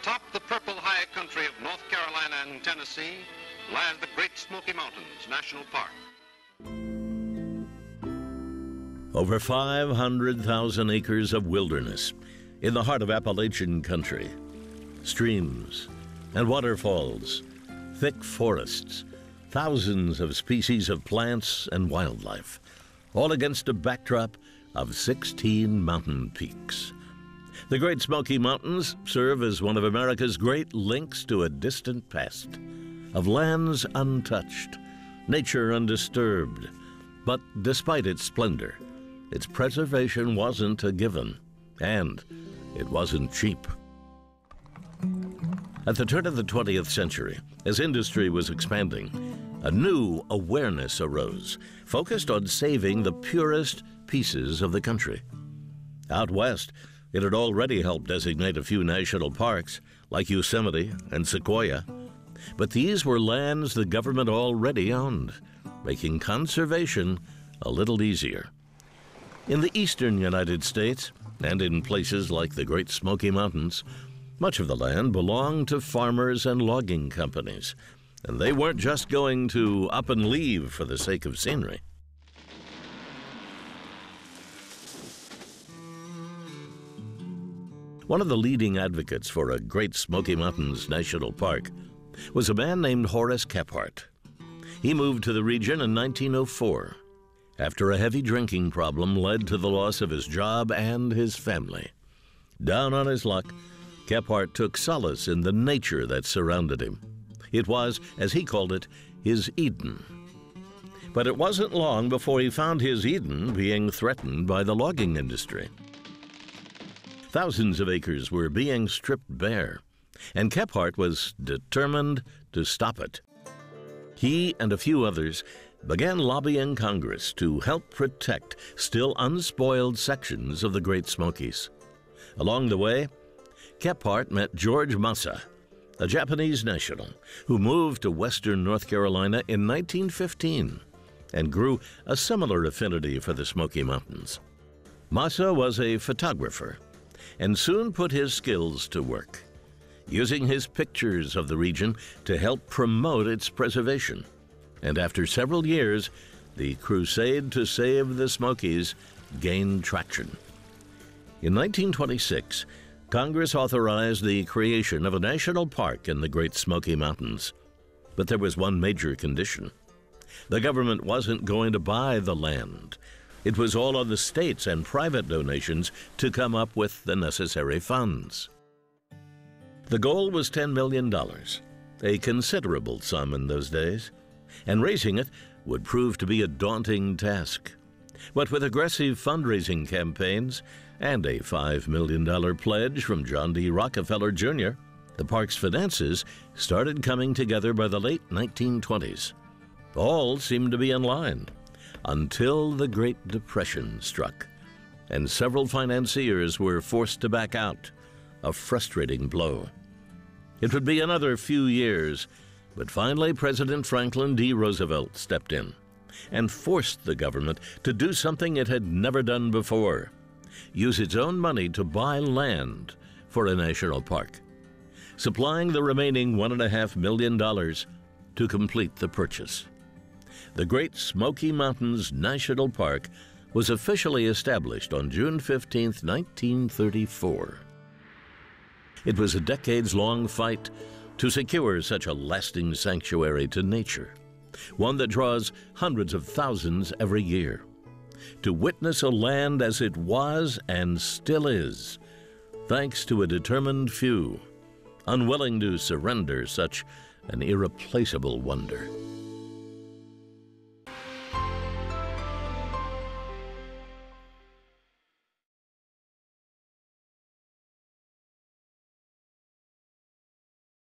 Atop the purple high country of North Carolina and Tennessee lies the Great Smoky Mountains National Park. Over 500,000 acres of wilderness in the heart of Appalachian country. Streams and waterfalls, thick forests, thousands of species of plants and wildlife, all against a backdrop of 16 mountain peaks. The Great Smoky Mountains serve as one of America's great links to a distant past, of lands untouched, nature undisturbed. But despite its splendor, its preservation wasn't a given, and it wasn't cheap. At the turn of the 20th century, as industry was expanding, a new awareness arose, focused on saving the purest pieces of the country. Out west, it had already helped designate a few national parks, like Yosemite and Sequoia. But these were lands the government already owned, making conservation a little easier. In the eastern United States, and in places like the Great Smoky Mountains, much of the land belonged to farmers and logging companies, and they weren't just going to up and leave for the sake of scenery. One of the leading advocates for a Great Smoky Mountains National Park was a man named Horace Kephart. He moved to the region in 1904 after a heavy drinking problem led to the loss of his job and his family. Down on his luck, Kephart took solace in the nature that surrounded him. It was, as he called it, his Eden. But it wasn't long before he found his Eden being threatened by the logging industry. Thousands of acres were being stripped bare, and Kephart was determined to stop it. He and a few others began lobbying Congress to help protect still unspoiled sections of the Great Smokies. Along the way, Kephart met George Massa, a Japanese national who moved to western North Carolina in 1915 and grew a similar affinity for the Smoky Mountains. Massa was a photographer and soon put his skills to work, using his pictures of the region to help promote its preservation. And after several years, the crusade to save the Smokies gained traction. In 1926, Congress authorized the creation of a national park in the Great Smoky Mountains. But there was one major condition. The government wasn't going to buy the land. It was all on the states and private donations to come up with the necessary funds. The goal was $10 million, a considerable sum in those days, and raising it would prove to be a daunting task. But with aggressive fundraising campaigns and a $5 million pledge from John D. Rockefeller Jr., the park's finances started coming together by the late 1920s. All seemed to be in line until the Great Depression struck, and several financiers were forced to back out, a frustrating blow. It would be another few years, but finally President Franklin D. Roosevelt stepped in and forced the government to do something it had never done before: use its own money to buy land for a national park, supplying the remaining $1.5 million to complete the purchase. The Great Smoky Mountains National Park was officially established on June 15, 1934. It was a decades-long fight to secure such a lasting sanctuary to nature, one that draws hundreds of thousands every year, to witness a land as it was and still is, thanks to a determined few, unwilling to surrender such an irreplaceable wonder.